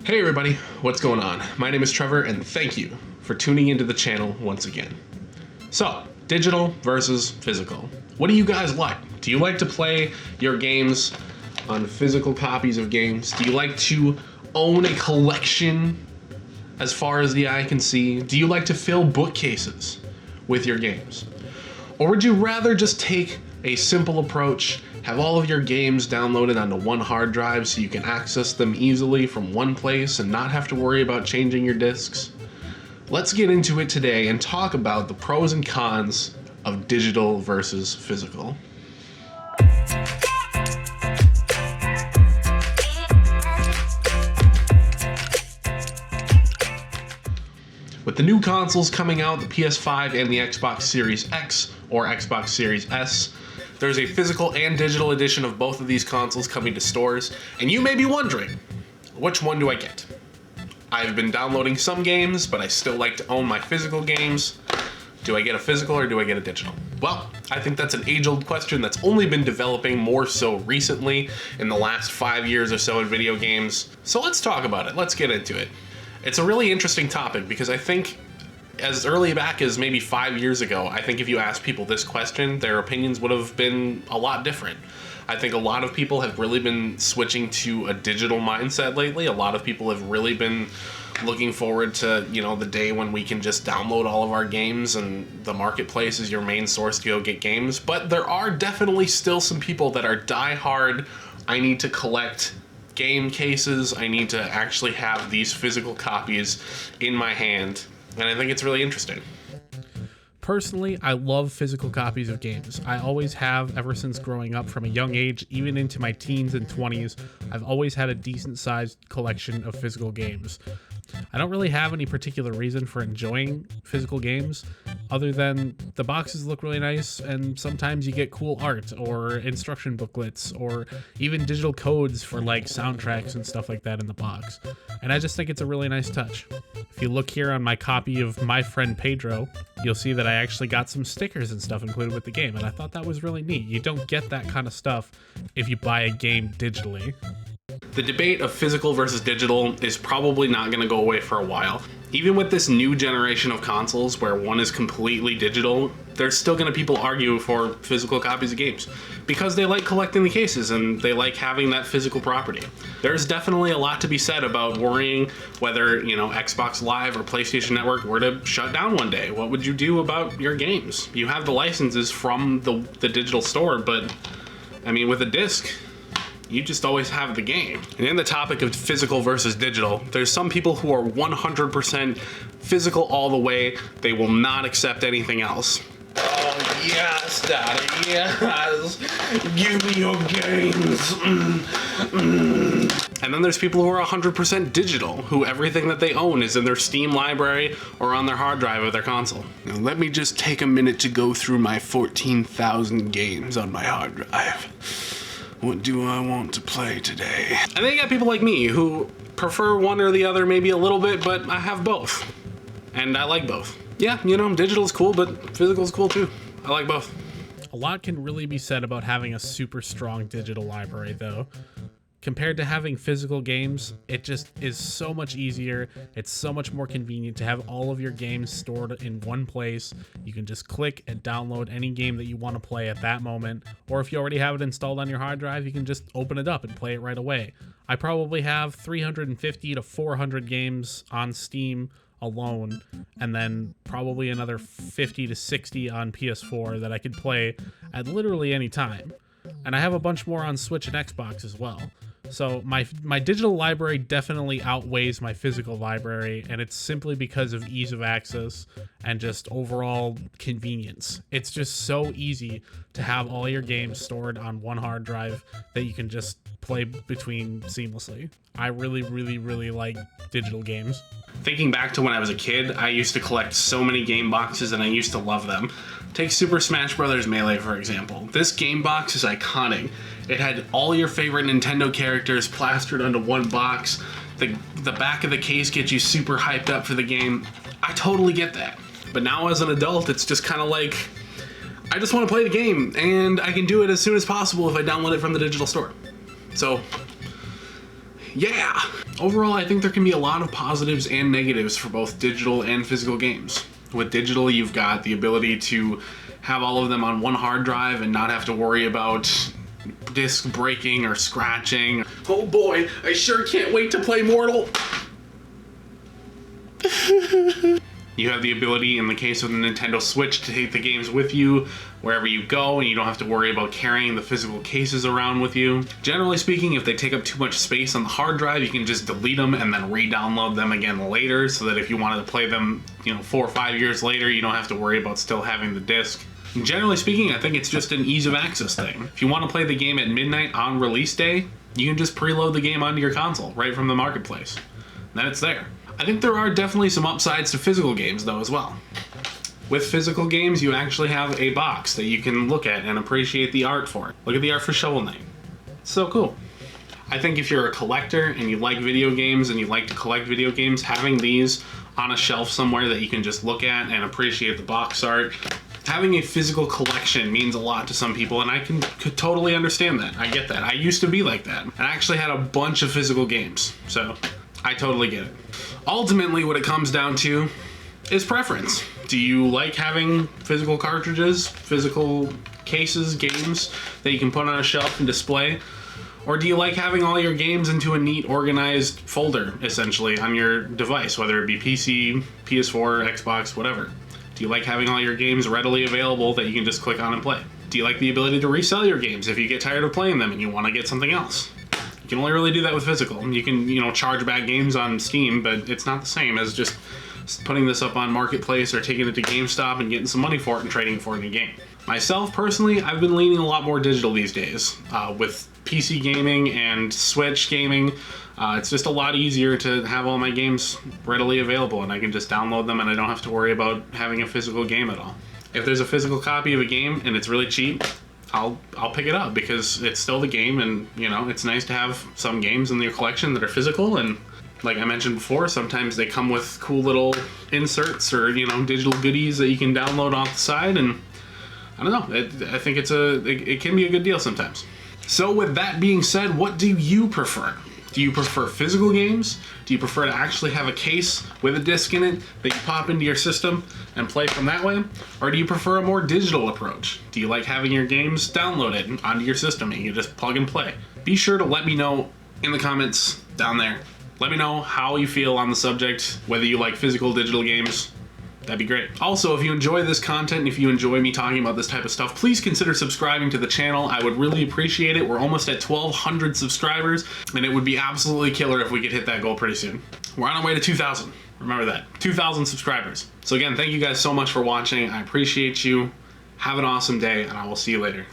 Hey everybody, what's going on? My name is Trevor and thank you for tuning into the channel once again. So, digital versus physical. What do you guys like? Do you like to play your games on physical copies of games? Do you like to own a collection as far as the eye can see? Do you like to fill bookcases with your games? Or would you rather just take a simple approach, have all of your games downloaded onto one hard drive so you can access them easily from one place and not have to worry about changing your discs? Let's get into it today and talk about the pros and cons of digital versus physical. With the new consoles coming out, the PS5 and the Xbox Series X or Xbox Series S, there's a physical and digital edition of both of these consoles coming to stores, and you may be wondering, which one do I get? I've been downloading some games, but I still like to own my physical games. Do I get a physical or do I get a digital? Well, I think that's an age-old question that's only been developing more so recently in the last 5 years or so in video games. So let's talk about it. Let's get into it. It's a really interesting topic because I think as early back as maybe 5 years ago, I think if you asked people this question, their opinions would have been a lot different. I think a lot of people have really been switching to a digital mindset lately. A lot of people have really been looking forward to, the day when we can just download all of our games and the marketplace is your main source to go get games. But there are definitely still some people that are die-hard, I need to collect game cases, I need to actually have these physical copies in my hand. And I think it's really interesting. Personally, I love physical copies of games. I always have ever since growing up from a young age, even into my teens and 20s. I've always had a decent sized collection of physical games. I don't really have any particular reason for enjoying physical games other than the boxes look really nice and sometimes you get cool art or instruction booklets or even digital codes for like soundtracks and stuff like that in the box. And I just think it's a really nice touch. If you look here on my copy of My Friend Pedro, you'll see that I actually got some stickers and stuff included with the game, and I thought that was really neat. You don't get that kind of stuff if you buy a game digitally. The debate of physical versus digital is probably not going to go away for a while. Even with this new generation of consoles where one is completely digital, there's still going to people argue for physical copies of games because they like collecting the cases and they like having that physical property. There's definitely a lot to be said about worrying whether, Xbox Live or PlayStation Network were to shut down one day. What would you do about your games? You have the licenses from the digital store, but with a disc, you just always have the game. And in the topic of physical versus digital, there's some people who are 100% physical all the way. They will not accept anything else. Oh yes, Daddy, yes. Give me your games. And then there's people who are 100% digital, who everything that they own is in their Steam library or on their hard drive of their console. Now let me just take a minute to go through my 14,000 games on my hard drive. What do I want to play today? And then you got people like me who prefer one or the other maybe a little bit, but I have both. And I like both. Yeah, digital is cool, but physical is cool too. I like both. A lot can really be said about having a super strong digital library though. Compared to having physical games, it just is so much easier. It's so much more convenient to have all of your games stored in one place. You can just click and download any game that you want to play at that moment. Or if you already have it installed on your hard drive, you can just open it up and play it right away. I probably have 350 to 400 games on Steam alone, and then probably another 50 to 60 on PS4 that I could play at literally any time. And I have a bunch more on Switch and Xbox as well. So my digital library definitely outweighs my physical library, and it's simply because of ease of access and just overall convenience. It's just so easy to have all your games stored on one hard drive that you can just play between seamlessly. I really, really, really like digital games. Thinking back to when I was a kid, I used to collect so many game boxes and I used to love them. Take Super Smash Bros. Melee, for example. This game box is iconic. It had all your favorite Nintendo characters plastered onto one box. The back of the case gets you super hyped up for the game. I totally get that. But now as an adult, it's just kind of like, I just want to play the game, and I can do it as soon as possible if I download it from the digital store. So, yeah. Overall, I think there can be a lot of positives and negatives for both digital and physical games. With digital, you've got the ability to have all of them on one hard drive and not have to worry about disk breaking or scratching. Oh boy, I sure can't wait to play Mortal. You have the ability, in the case of the Nintendo Switch, to take the games with you wherever you go, and you don't have to worry about carrying the physical cases around with you. Generally speaking, if they take up too much space on the hard drive, you can just delete them and then re-download them again later, so that if you wanted to play them, 4 or 5 years later, you don't have to worry about still having the disc. And generally speaking, I think it's just an ease of access thing. If you want to play the game at midnight on release day, you can just preload the game onto your console right from the marketplace. Then it's there. I think there are definitely some upsides to physical games though as well. With physical games, you actually have a box that you can look at and appreciate the art for. Look at the art for Shovel Knight. It's so cool. I think if you're a collector and you like video games and you like to collect video games, having these on a shelf somewhere that you can just look at and appreciate the box art, having a physical collection means a lot to some people, and I could totally understand that. I get that. I used to be like that. I actually had a bunch of physical games, so I totally get it. Ultimately, what it comes down to is preference. Do you like having physical cartridges, physical cases, games that you can put on a shelf and display? Or do you like having all your games into a neat, organized folder, essentially, on your device, whether it be PC, PS4, Xbox, whatever? Do you like having all your games readily available that you can just click on and play? Do you like the ability to resell your games if you get tired of playing them and you want to get something else? You can only really do that with physical. You can, charge back games on Steam, but it's not the same as just putting this up on Marketplace or taking it to GameStop and getting some money for it and trading for it in a game. Myself, personally, I've been leaning a lot more digital these days. With PC gaming and Switch gaming, it's just a lot easier to have all my games readily available, and I can just download them and I don't have to worry about having a physical game at all. If there's a physical copy of a game and it's really cheap, I'll pick it up because it's still the game, and it's nice to have some games in your collection that are physical, and like I mentioned before, sometimes they come with cool little inserts or digital goodies that you can download off the side, and I don't know, I think it can be a good deal sometimes. So with that being said, what do you prefer? Do you prefer physical games? Do you prefer to actually have a case with a disc in it that you pop into your system and play from that way? Or do you prefer a more digital approach? Do you like having your games downloaded onto your system and you just plug and play? Be sure to let me know in the comments down there. Let me know how you feel on the subject, whether you like physical, digital games. That'd be great. Also, if you enjoy this content and if you enjoy me talking about this type of stuff, please consider subscribing to the channel. I would really appreciate it. We're almost at 1,200 subscribers, and it would be absolutely killer if we could hit that goal pretty soon. We're on our way to 2,000. Remember that. 2,000 subscribers. So again, thank you guys so much for watching. I appreciate you. Have an awesome day, and I will see you later.